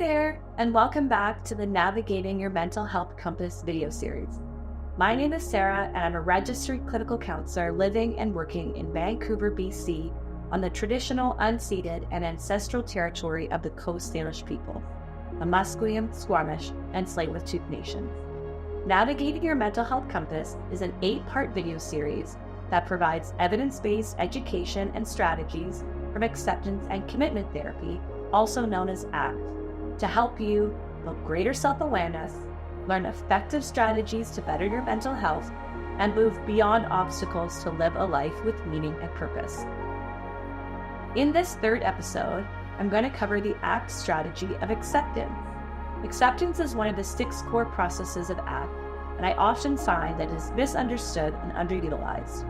there, and welcome back to the Navigating Your Mental Health Compass video series. My name is Sarah, and I'm a registered clinical counselor living and working in Vancouver, BC, on the traditional, unceded, and ancestral territory of the Coast Salish people, the Musqueam, Squamish, and Tsleil-Waututh nations. Navigating Your Mental Health Compass is an 8-part video series that provides evidence-based education and strategies from acceptance and commitment therapy, also known as ACT, to help you build greater self-awareness, learn effective strategies to better your mental health, and move beyond obstacles to live a life with meaning and purpose. In this 3rd episode, I'm going to cover the ACT strategy of acceptance. Acceptance is one of the 6 core processes of ACT, and I often find that it is misunderstood and underutilized.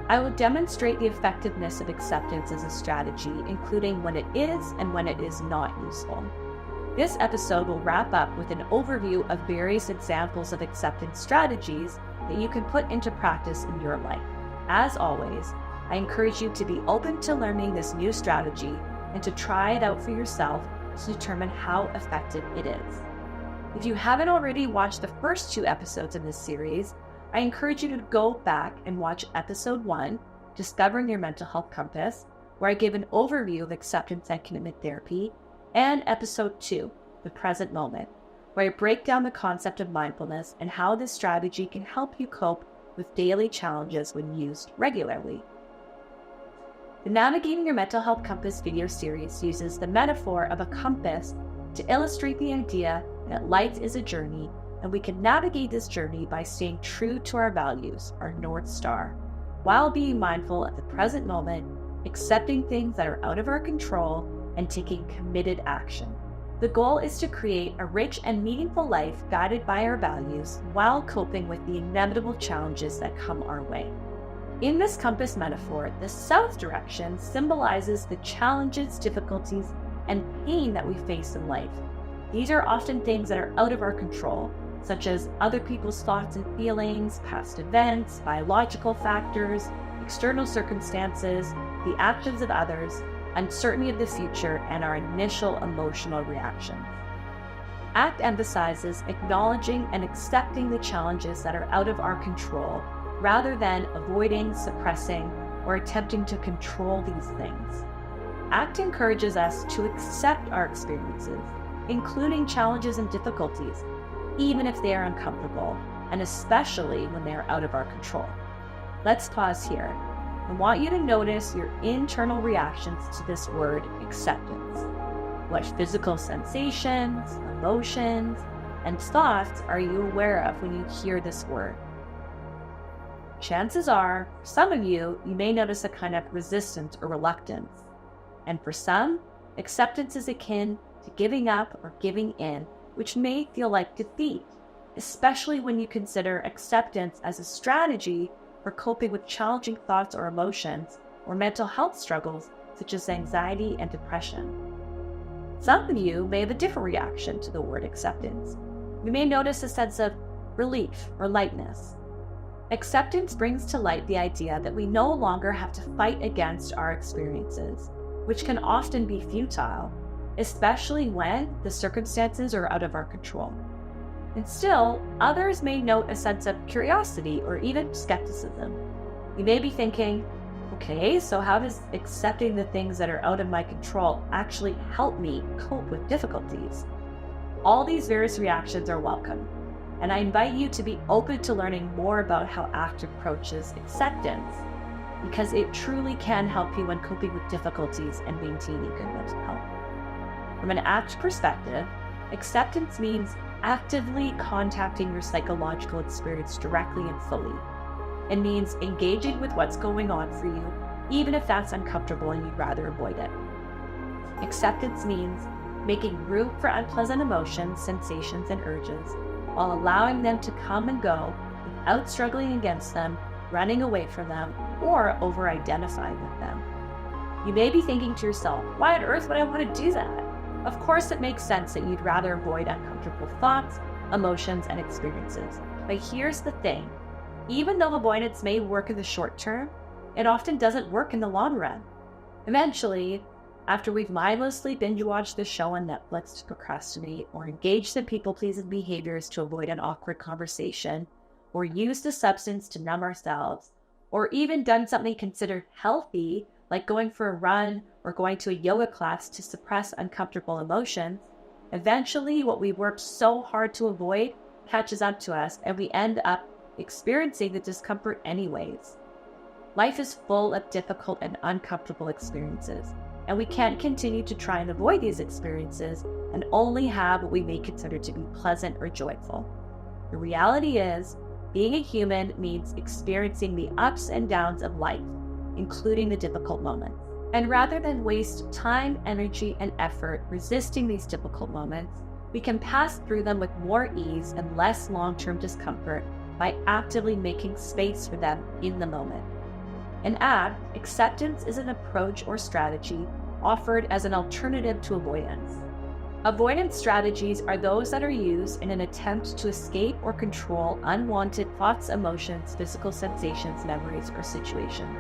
I will demonstrate the effectiveness of acceptance as a strategy, including when it is and when it is not useful. This episode will wrap up with an overview of various examples of acceptance strategies that you can put into practice in your life. As always, I encourage you to be open to learning this new strategy and to try it out for yourself to determine how effective it is. If you haven't already watched the first 2 episodes in this series, I encourage you to go back and watch episode 1, Discovering Your Mental Health Compass, where I give an overview of acceptance and commitment therapy, and episode 2, The Present Moment, where I break down the concept of mindfulness and how this strategy can help you cope with daily challenges when used regularly. The Navigating Your Mental Health Compass video series uses the metaphor of a compass to illustrate the idea that life is a journey, and we can navigate this journey by staying true to our values, our North Star, while being mindful of the present moment, accepting things that are out of our control, and taking committed action. The goal is to create a rich and meaningful life guided by our values while coping with the inevitable challenges that come our way. In this compass metaphor, the south direction symbolizes the challenges, difficulties, and pain that we face in life. These are often things that are out of our control, such as other people's thoughts and feelings, past events, biological factors, external circumstances, the actions of others, uncertainty of the future, and our initial emotional reactions. ACT emphasizes acknowledging and accepting the challenges that are out of our control, rather than avoiding, suppressing, or attempting to control these things. ACT encourages us to accept our experiences, including challenges and difficulties, even if they are uncomfortable, and especially when they are out of our control. Let's pause here. I want you to notice your internal reactions to this word, acceptance. What physical sensations, emotions, and thoughts are you aware of when you hear this word? Chances are, for some of you, you may notice a kind of resistance or reluctance. And for some, acceptance is akin to giving up or giving in, which may feel like defeat, especially when you consider acceptance as a strategy for coping with challenging thoughts or emotions or mental health struggles such as anxiety and depression. Some of you may have a different reaction to the word acceptance. You may notice a sense of relief or lightness. Acceptance brings to light the idea that we no longer have to fight against our experiences, which can often be futile, especially when the circumstances are out of our control. And still, others may note a sense of curiosity or even skepticism. You may be thinking, okay, so how does accepting the things that are out of my control actually help me cope with difficulties? All these various reactions are welcome, and I invite you to be open to learning more about how ACT approaches acceptance, because it truly can help you when coping with difficulties and maintaining good mental health. From an ACT perspective, acceptance means actively contacting your psychological experience directly and fully. It means engaging with what's going on for you, even if that's uncomfortable and you'd rather avoid it. Acceptance means making room for unpleasant emotions, sensations, and urges, while allowing them to come and go without struggling against them, running away from them, or over-identifying with them. You may be thinking to yourself, why on earth would I want to do that? Of course, it makes sense that you'd rather avoid uncomfortable thoughts, emotions, and experiences. But here's the thing. Even though avoidance may work in the short term, it often doesn't work in the long run. Eventually, After we've mindlessly binge-watched the show on Netflix to procrastinate, or engaged in people-pleasing behaviors to avoid an awkward conversation, or used a substance to numb ourselves, or even done something considered healthy, like going for a run or going to a yoga class to suppress uncomfortable emotions, eventually what we worked so hard to avoid catches up to us and we end up experiencing the discomfort anyways. Life is full of difficult and uncomfortable experiences, and we can't continue to try and avoid these experiences and only have what we may consider to be pleasant or joyful. The reality is, being a human means experiencing the ups and downs of life, including the difficult moments. And rather than waste time, energy, and effort resisting these difficult moments, we can pass through them with more ease and less long-term discomfort by actively making space for them in the moment. In ACT, acceptance is an approach or strategy offered as an alternative to avoidance. Avoidance strategies are those that are used in an attempt to escape or control unwanted thoughts, emotions, physical sensations, memories, or situations.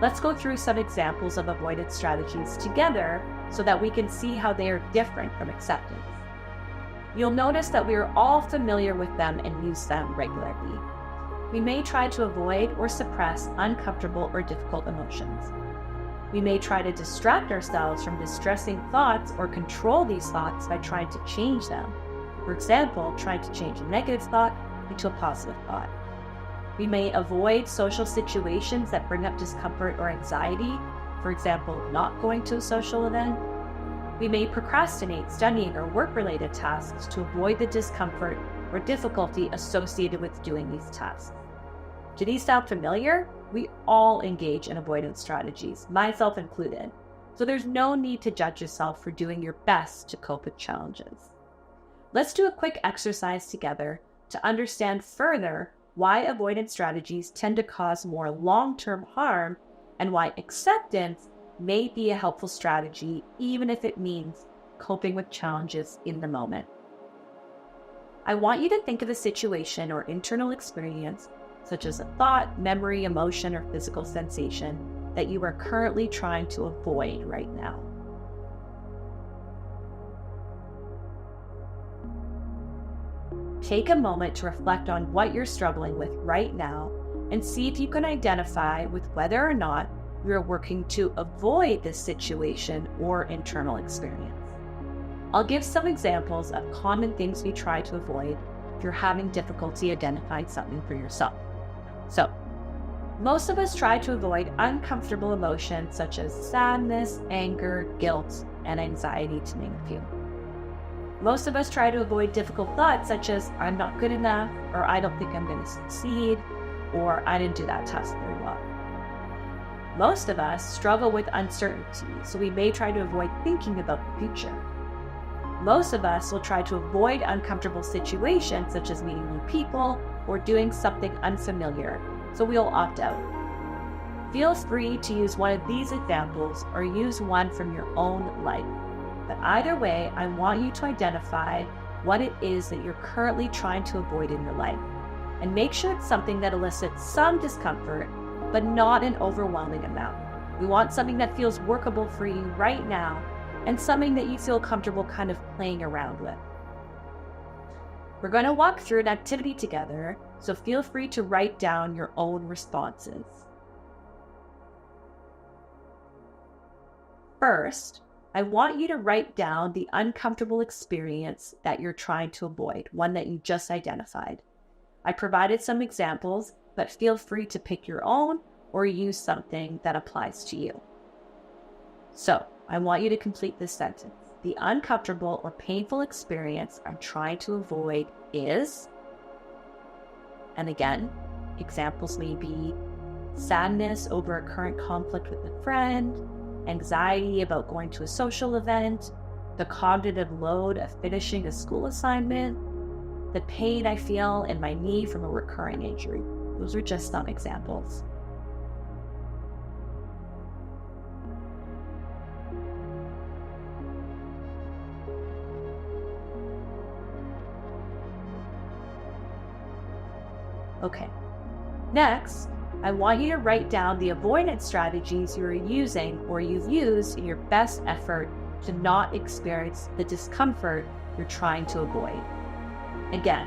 Let's go through some examples of avoidance strategies together so that we can see how they are different from acceptance. You'll notice that we are all familiar with them and use them regularly. We may try to avoid or suppress uncomfortable or difficult emotions. We may try to distract ourselves from distressing thoughts or control these thoughts by trying to change them. For example, trying to change a negative thought into a positive thought. We may avoid social situations that bring up discomfort or anxiety, for example, not going to a social event. We may procrastinate studying or work-related tasks to avoid the discomfort or difficulty associated with doing these tasks. Do these sound familiar? We all engage in avoidance strategies, myself included, so there's no need to judge yourself for doing your best to cope with challenges. Let's do a quick exercise together to understand further why avoidance strategies tend to cause more long-term harm and why acceptance may be a helpful strategy even if it means coping with challenges in the moment. I want you to think of a situation or internal experience such as a thought, memory, emotion, or physical sensation that you are currently trying to avoid right now. Take a moment to reflect on what you're struggling with right now and see if you can identify with whether or not you're working to avoid this situation or internal experience. I'll give some examples of common things we try to avoid if you're having difficulty identifying something for yourself. So, most of us try to avoid uncomfortable emotions such as sadness, anger, guilt, and anxiety, to name a few. Most of us try to avoid difficult thoughts such as, I'm not good enough, or I don't think I'm going to succeed, or I didn't do that task very well. Most of us struggle with uncertainty, so we may try to avoid thinking about the future. Most of us will try to avoid uncomfortable situations such as meeting new people or doing something unfamiliar, so we'll opt out. Feel free to use one of these examples or use one from your own life. But either way, I want you to identify what it is that you're currently trying to avoid in your life. And make sure it's something that elicits some discomfort, but not an overwhelming amount. We want something that feels workable for you right now and something that you feel comfortable kind of playing around with. We're going to walk through an activity together, so feel free to write down your own responses. First, I want you to write down the uncomfortable experience that you're trying to avoid, one that you just identified. I provided some examples, but feel free to pick your own or use something that applies to you. So, I want you to complete this sentence. The uncomfortable or painful experience I'm trying to avoid is, and again, examples may be sadness over a current conflict with a friend, anxiety about going to a social event, the cognitive load of finishing a school assignment, the pain I feel in my knee from a recurring injury. Those are just some examples. Okay, next, I want you to write down the avoidance strategies you are using or you've used in your best effort to not experience the discomfort you're trying to avoid. Again,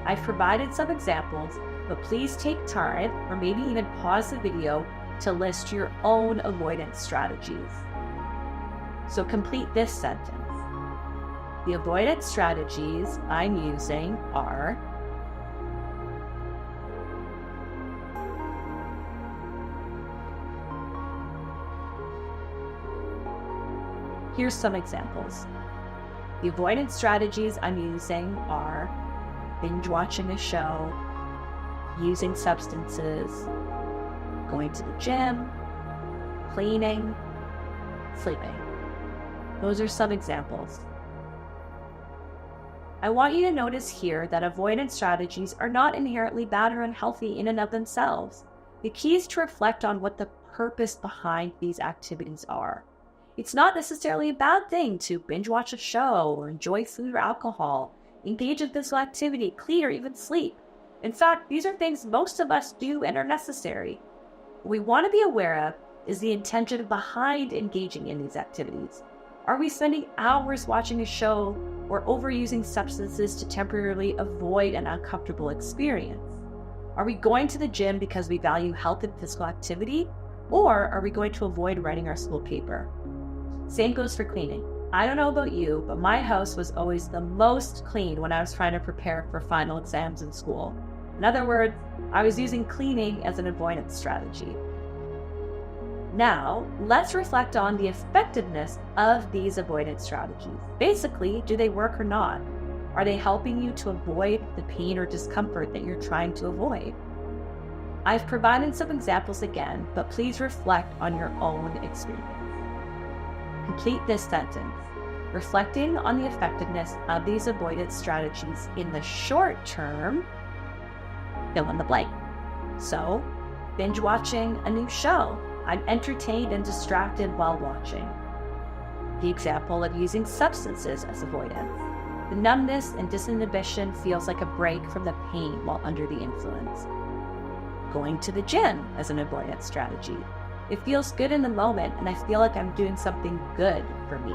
I've provided some examples, but please take time or maybe even pause the video to list your own avoidance strategies. So complete this sentence. The avoidance strategies I'm using are Here's some examples. The avoidance strategies I'm using are binge watching a show, using substances, going to the gym, cleaning, sleeping. Those are some examples. I want you to notice here that avoidance strategies are not inherently bad or unhealthy in and of themselves. The key is to reflect on what the purpose behind these activities are. It's not necessarily a bad thing to binge watch a show or enjoy food or alcohol, engage in physical activity, clean, or even sleep. In fact, these are things most of us do and are necessary. What we want to be aware of is the intention behind engaging in these activities. Are we spending hours watching a show or overusing substances to temporarily avoid an uncomfortable experience? Are we going to the gym because we value health and physical activity, or are we going to avoid writing our school paper? Same goes for cleaning. I don't know about you, but my house was always the most clean when I was trying to prepare for final exams in school. In other words, I was using cleaning as an avoidance strategy. Now, let's reflect on the effectiveness of these avoidance strategies. Basically, do they work or not? Are they helping you to avoid the pain or discomfort that you're trying to avoid? I've provided some examples again, but please reflect on your own experience. Complete this sentence. Reflecting on the effectiveness of these avoidance strategies in the short term, fill in the blank. So, binge watching a new show. I'm entertained and distracted while watching. The example of using substances as avoidance. The numbness and disinhibition feels like a break from the pain while under the influence. Going to the gym as an avoidance strategy. It feels good in the moment and I feel like I'm doing something good for me.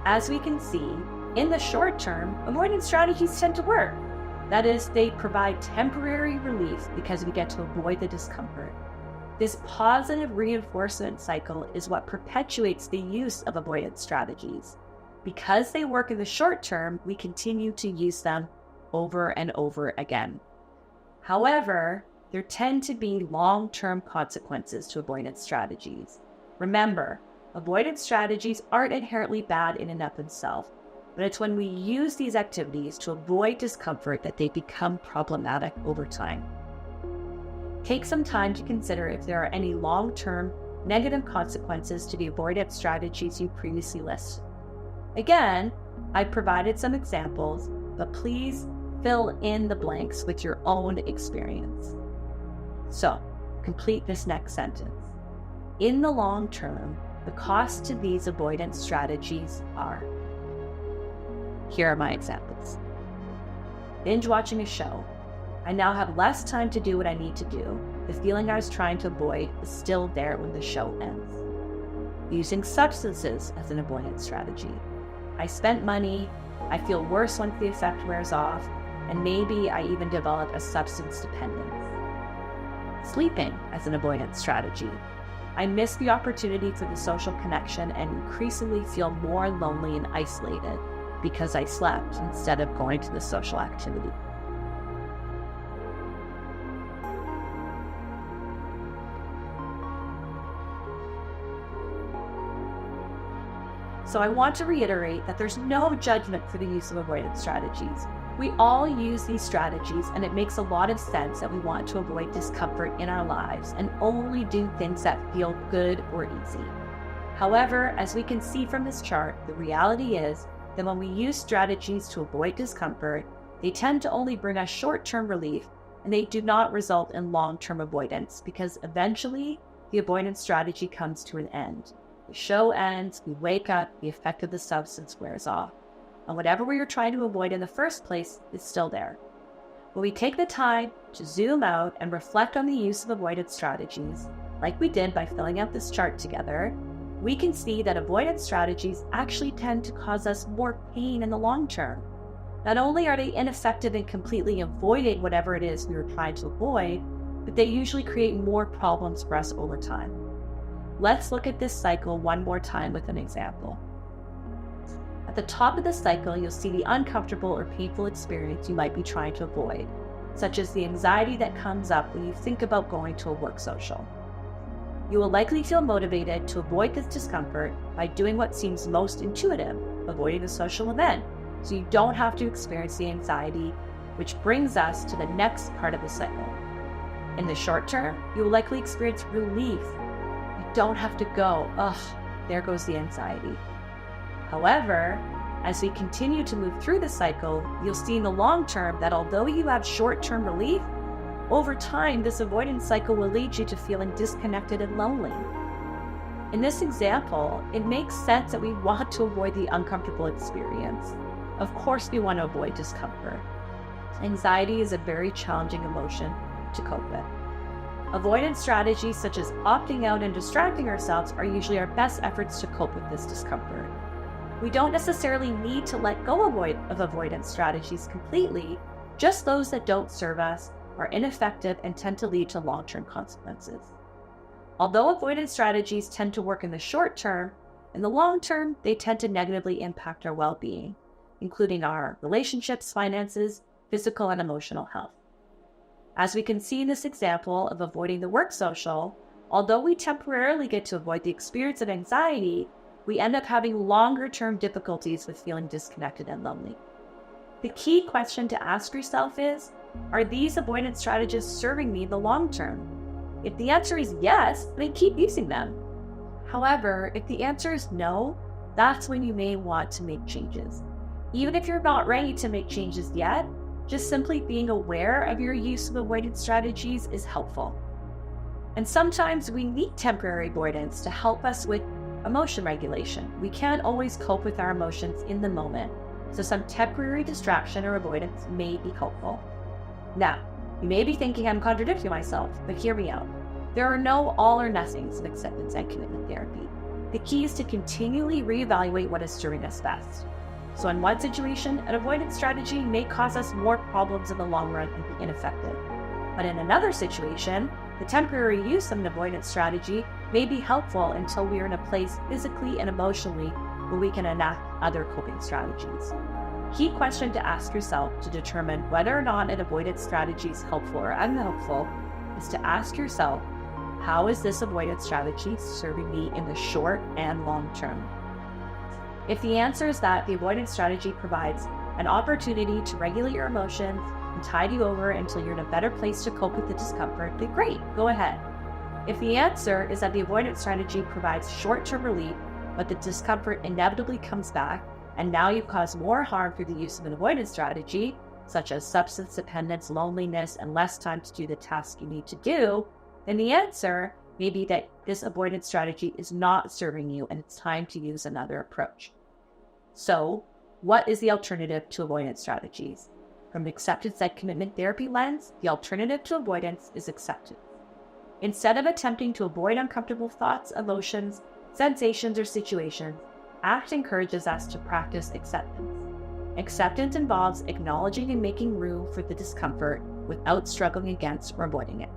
As we can see, in the short term, avoidance strategies tend to work. That is, they provide temporary relief because we get to avoid the discomfort. This positive reinforcement cycle is what perpetuates the use of avoidance strategies. Because they work in the short term, we continue to use them over and over again. However, there tend to be long-term consequences to avoidance strategies. Remember, avoidance strategies aren't inherently bad in and of themselves, but it's when we use these activities to avoid discomfort that they become problematic over time. Take some time to consider if there are any long-term negative consequences to the avoidance strategies you previously listed. Again, I provided some examples, but please fill in the blanks with your own experience. So, complete this next sentence. In the long term, the cost to these avoidance strategies are. Here are my examples. Binge watching a show. I now have less time to do what I need to do. The feeling I was trying to avoid is still there when the show ends. Using substances as an avoidance strategy. I spent money, I feel worse once the effect wears off, and maybe I even develop a substance dependence. Sleeping as an avoidance strategy. I miss the opportunity for the social connection and increasingly feel more lonely and isolated because I slept instead of going to the social activity. So I want to reiterate that there's no judgment for the use of avoidance strategies. We all use these strategies, and it makes a lot of sense that we want to avoid discomfort in our lives and only do things that feel good or easy. However, as we can see from this chart, the reality is that when we use strategies to avoid discomfort, they tend to only bring us short-term relief, and they do not result in long-term avoidance because eventually the avoidance strategy comes to an end. The show ends, we wake up, the effect of the substance wears off, and whatever we were trying to avoid in the first place is still there. When we take the time to zoom out and reflect on the use of avoidance strategies, like we did by filling out this chart together, we can see that avoidance strategies actually tend to cause us more pain in the long term. Not only are they ineffective in completely avoiding whatever it is we were trying to avoid, but they usually create more problems for us over time. Let's look at this cycle one more time with an example. At the top of the cycle, you'll see the uncomfortable or painful experience you might be trying to avoid, such as the anxiety that comes up when you think about going to a work social. You will likely feel motivated to avoid this discomfort by doing what seems most intuitive, avoiding the social event, so you don't have to experience the anxiety, which brings us to the next part of the cycle. In the short term, you will likely experience relief. You don't have to go, there goes the anxiety. However, as we continue to move through the cycle, you'll see in the long term that although you have short-term relief, over time, this avoidance cycle will lead you to feeling disconnected and lonely. In this example, it makes sense that we want to avoid the uncomfortable experience. Of course, we want to avoid discomfort. Anxiety is a very challenging emotion to cope with. Avoidance strategies such as opting out and distracting ourselves are usually our best efforts to cope with this discomfort. We don't necessarily need to let go of avoidance strategies completely, just those that don't serve us are ineffective and tend to lead to long-term consequences. Although avoidance strategies tend to work in the short term, in the long term, they tend to negatively impact our well-being, including our relationships, finances, physical and emotional health. As we can see in this example of avoiding the work social, although we temporarily get to avoid the experience of anxiety, we end up having longer-term difficulties with feeling disconnected and lonely. The key question to ask yourself is, are these avoidance strategies serving me in the long term? If the answer is yes, then keep using them. However, if the answer is no, that's when you may want to make changes. Even if you're not ready to make changes yet, just simply being aware of your use of avoidance strategies is helpful. And sometimes we need temporary avoidance to help us with emotion regulation. We can't always cope with our emotions in the moment, so some temporary distraction or avoidance may be helpful. Now, you may be thinking I'm contradicting myself, but hear me out. There are no all or nothings in acceptance and commitment therapy. The key is to continually reevaluate what is serving us best. So in one situation, an avoidance strategy may cause us more problems in the long run and be ineffective. But in another situation, the temporary use of an avoidance strategy may be helpful until we are in a place physically and emotionally where we can enact other coping strategies. Key question to ask yourself to determine whether or not an avoidance strategy is helpful or unhelpful is to ask yourself, how is this avoidance strategy serving me in the short and long term? If the answer is that the avoidance strategy provides an opportunity to regulate your emotions and tide you over until you're in a better place to cope with the discomfort, then great, go ahead. If the answer is that the avoidance strategy provides short-term relief, but the discomfort inevitably comes back, and now you've caused more harm through the use of an avoidance strategy, such as substance dependence, loneliness, and less time to do the task you need to do, then the answer may be that this avoidance strategy is not serving you and it's time to use another approach. So, what is the alternative to avoidance strategies? From an acceptance and commitment therapy lens, the alternative to avoidance is acceptance. Instead of attempting to avoid uncomfortable thoughts, emotions, sensations, or situations, ACT encourages us to practice acceptance. Acceptance involves acknowledging and making room for the discomfort without struggling against or avoiding it.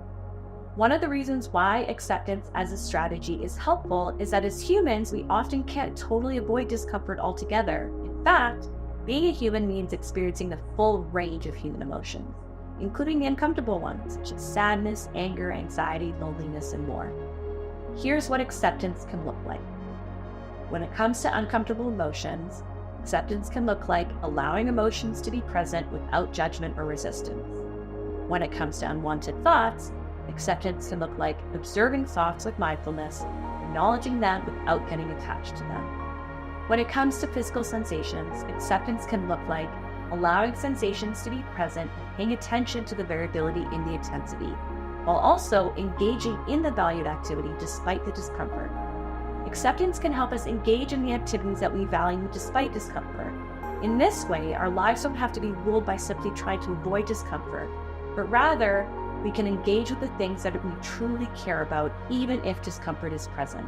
One of the reasons why acceptance as a strategy is helpful is that as humans, we often can't totally avoid discomfort altogether. In fact, being a human means experiencing the full range of human emotions, including the uncomfortable ones, such as sadness, anger, anxiety, loneliness, and more. Here's what acceptance can look like. When it comes to uncomfortable emotions, acceptance can look like allowing emotions to be present without judgment or resistance. When it comes to unwanted thoughts, acceptance can look like observing thoughts with mindfulness, acknowledging them without getting attached to them. When it comes to physical sensations, acceptance can look like allowing sensations to be present and paying attention to the variability in the intensity, while also engaging in the valued activity despite the discomfort. Acceptance can help us engage in the activities that we value despite discomfort. In this way, our lives don't have to be ruled by simply trying to avoid discomfort, but rather, we can engage with the things that we truly care about, even if discomfort is present.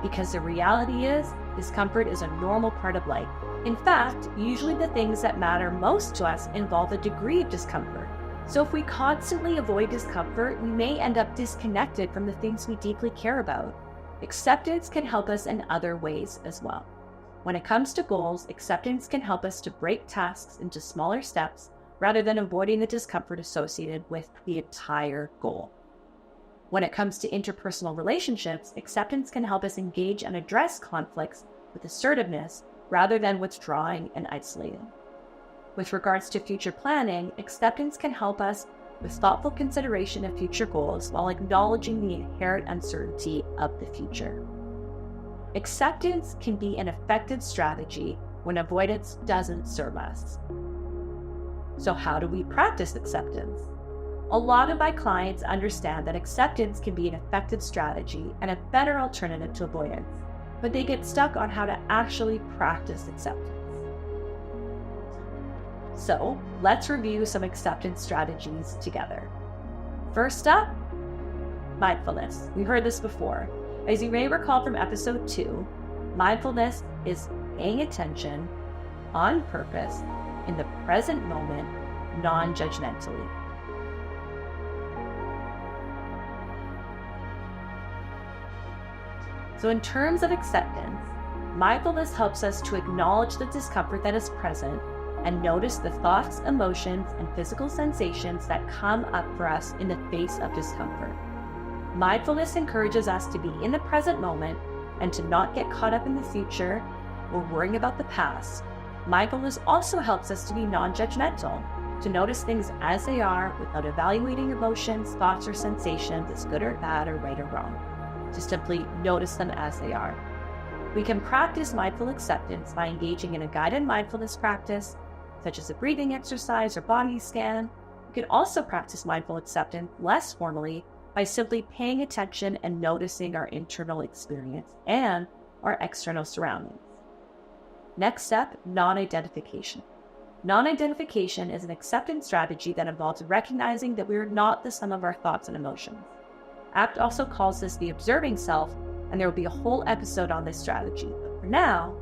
Because the reality is, discomfort is a normal part of life. In fact, usually the things that matter most to us involve a degree of discomfort. So if we constantly avoid discomfort, we may end up disconnected from the things we deeply care about. Acceptance can help us in other ways as well. When it comes to goals, acceptance can help us to break tasks into smaller steps rather than avoiding the discomfort associated with the entire goal. When it comes to interpersonal relationships, acceptance can help us engage and address conflicts with assertiveness rather than withdrawing and isolating. With regards to future planning, acceptance can help us with thoughtful consideration of future goals while acknowledging the inherent uncertainty of the future. Acceptance can be an effective strategy when avoidance doesn't serve us. So how do we practice acceptance? A lot of my clients understand that acceptance can be an effective strategy and a better alternative to avoidance, but they get stuck on how to actually practice acceptance. So let's review some acceptance strategies together. First up, mindfulness. We heard this before. As you may recall from episode 2, mindfulness is paying attention on purpose in the present moment, non-judgmentally. So in terms of acceptance, mindfulness helps us to acknowledge the discomfort that is present and notice the thoughts, emotions, and physical sensations that come up for us in the face of discomfort. Mindfulness encourages us to be in the present moment and to not get caught up in the future or worrying about the past. Mindfulness also helps us to be non-judgmental, to notice things as they are without evaluating emotions, thoughts, or sensations as good or bad or right or wrong. To simply notice them as they are. We can practice mindful acceptance by engaging in a guided mindfulness practice, such as a breathing exercise or body scan. We can also practice mindful acceptance less formally by simply paying attention and noticing our internal experience and our external surroundings. Next step, non-identification. Non-identification is an acceptance strategy that involves recognizing that we are not the sum of our thoughts and emotions. ACT also calls this the observing self, and there will be a whole episode on this strategy. But for now,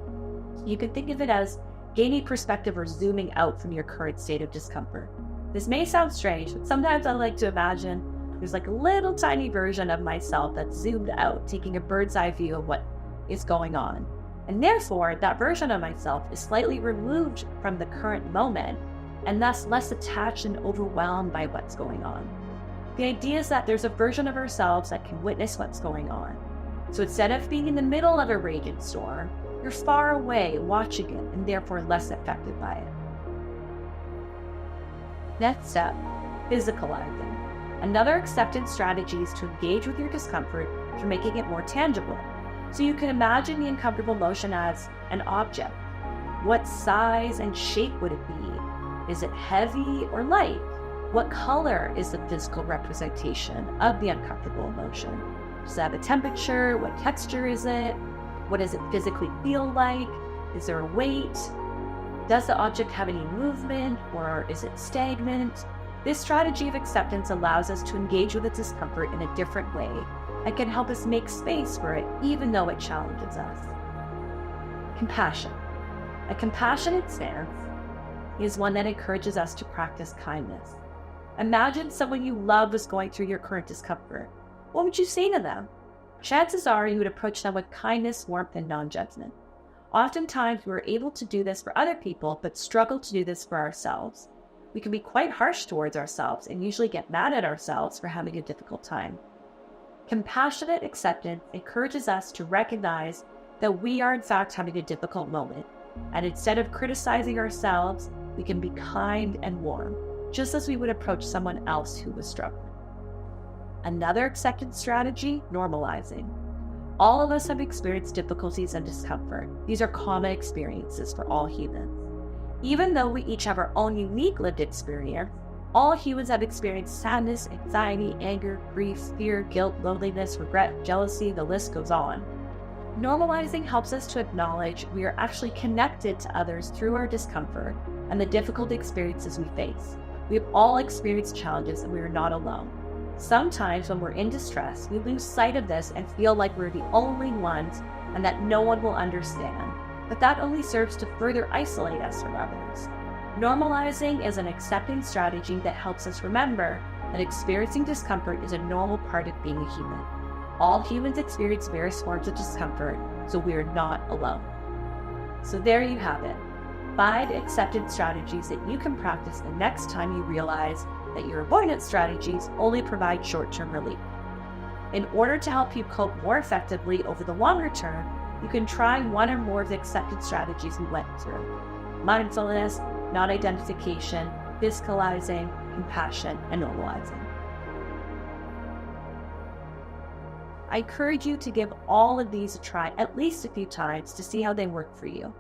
you can think of it as gaining perspective or zooming out from your current state of discomfort. This may sound strange, but sometimes I like to imagine there's like a little tiny version of myself that's zoomed out, taking a bird's eye view of what is going on. And therefore, that version of myself is slightly removed from the current moment and thus less attached and overwhelmed by what's going on. The idea is that there's a version of ourselves that can witness what's going on. So instead of being in the middle of a raging storm, you're far away watching it and therefore less affected by it. Next step, physicalizing. Another acceptance strategy is to engage with your discomfort through making it more tangible. So you can imagine the uncomfortable motion as an object. What size and shape would it be? Is it heavy or light? What color is the physical representation of the uncomfortable emotion? Does it have a temperature? What texture is it? What does it physically feel like? Is there a weight? Does the object have any movement, or is it stagnant? This strategy of acceptance allows us to engage with the discomfort in a different way and can help us make space for it even though it challenges us. Compassion. A compassionate stance is one that encourages us to practice kindness. Imagine someone you love was going through your current discomfort. What would you say to them? Chances are you would approach them with kindness, warmth, and non-judgment. Oftentimes, we're able to do this for other people, but struggle to do this for ourselves. We can be quite harsh towards ourselves and usually get mad at ourselves for having a difficult time. Compassionate acceptance encourages us to recognize that we are in fact having a difficult moment, and instead of criticizing ourselves, we can be kind and warm, just as we would approach someone else who was struggling. Another acceptance strategy, normalizing. All of us have experienced difficulties and discomfort. These are common experiences for all humans. Even though we each have our own unique lived experience, all humans have experienced sadness, anxiety, anger, grief, fear, guilt, loneliness, regret, jealousy, the list goes on. Normalizing helps us to acknowledge we are actually connected to others through our discomfort and the difficult experiences we face. We have all experienced challenges and we are not alone. Sometimes when we're in distress, we lose sight of this and feel like we're the only ones and that no one will understand. But that only serves to further isolate us from others. Normalizing is an accepting strategy that helps us remember that experiencing discomfort is a normal part of being a human. All humans experience various forms of discomfort, so we are not alone. So there you have it. 5 acceptance strategies that you can practice the next time you realize that your avoidance strategies only provide short-term relief. In order to help you cope more effectively over the longer term, you can try one or more of the acceptance strategies we went through: mindfulness, non-identification, physicalizing, compassion, and normalizing. I encourage you to give all of these a try at least a few times to see how they work for you.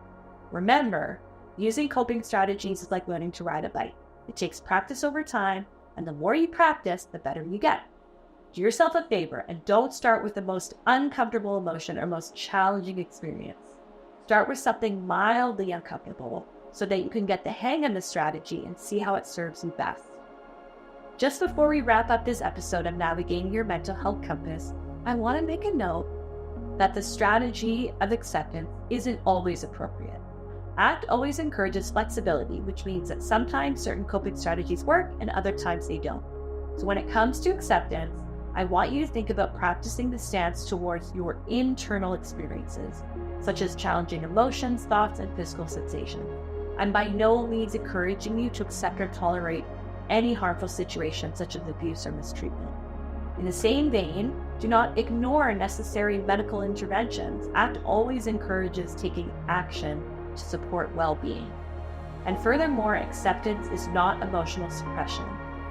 Remember, using coping strategies is like learning to ride a bike. It takes practice over time, and the more you practice, the better you get. Do yourself a favor and don't start with the most uncomfortable emotion or most challenging experience. Start with something mildly uncomfortable so that you can get the hang of the strategy and see how it serves you best. Just before we wrap up this episode of Navigating Your Mental Health Compass, I want to make a note that the strategy of acceptance isn't always appropriate. ACT always encourages flexibility, which means that sometimes certain coping strategies work and other times they don't. So when it comes to acceptance, I want you to think about practicing the stance towards your internal experiences, such as challenging emotions, thoughts, and physical sensations. I'm by no means encouraging you to accept or tolerate any harmful situation such as abuse or mistreatment. In the same vein, do not ignore necessary medical interventions. ACT always encourages taking action to support well-being. And furthermore, acceptance is not emotional suppression,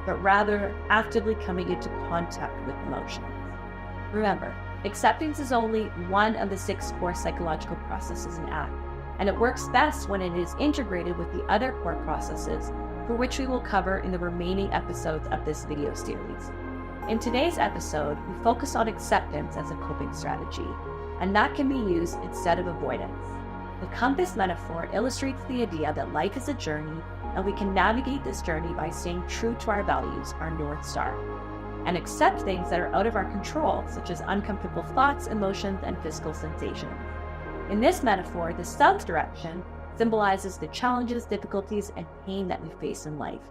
but rather actively coming into contact with emotions. Remember, acceptance is only one of the 6 core psychological processes in ACT, and it works best when it is integrated with the other core processes, for which we will cover in the remaining episodes of this video series. In today's episode, we focus on acceptance as a coping strategy, and that can be used instead of avoidance. The compass metaphor illustrates the idea that life is a journey, and we can navigate this journey by staying true to our values, our North Star, and accept things that are out of our control, such as uncomfortable thoughts, emotions, and physical sensations. In this metaphor, the south direction symbolizes the challenges, difficulties, and pain that we face in life.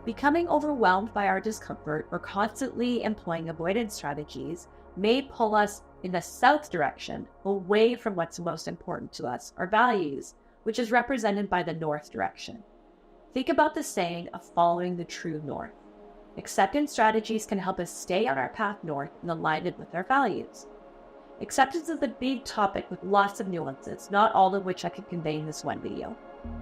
Becoming overwhelmed by our discomfort or constantly employing avoidance strategies may pull us in the south direction, away from what's most important to us, our values, which is represented by the north direction. Think about the saying of following the true north. Acceptance strategies can help us stay on our path north in alignment with our values. Acceptance is a big topic with lots of nuances, not all of which I can convey in this one video.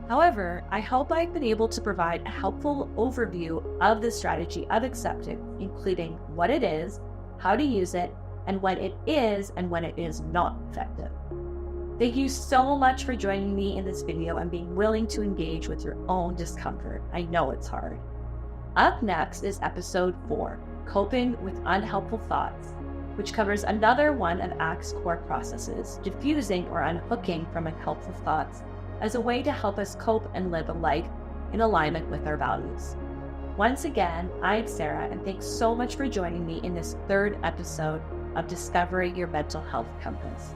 However, I hope I've been able to provide a helpful overview of the strategy of acceptance, including what it is, how to use it, and when it is and when it is not effective. Thank you so much for joining me in this video and being willing to engage with your own discomfort. I know it's hard. Up next is episode 4, Coping with Unhelpful Thoughts, which covers another one of ACT's core processes, diffusing or unhooking from unhelpful thoughts as a way to help us cope and live a life in alignment with our values. Once again, I'm Sarah, and thanks so much for joining me in this 3rd episode of Discovering Your Mental Health Compass.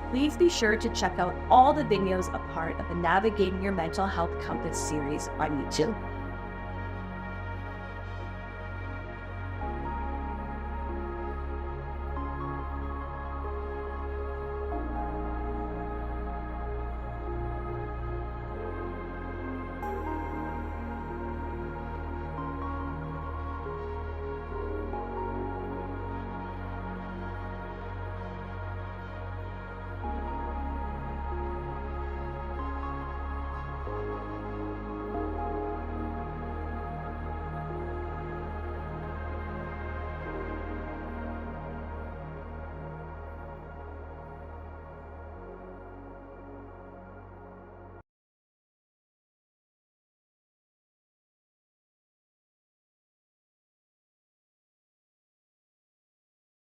Please be sure to check out all the videos a part of the Navigating Your Mental Health Compass series on YouTube.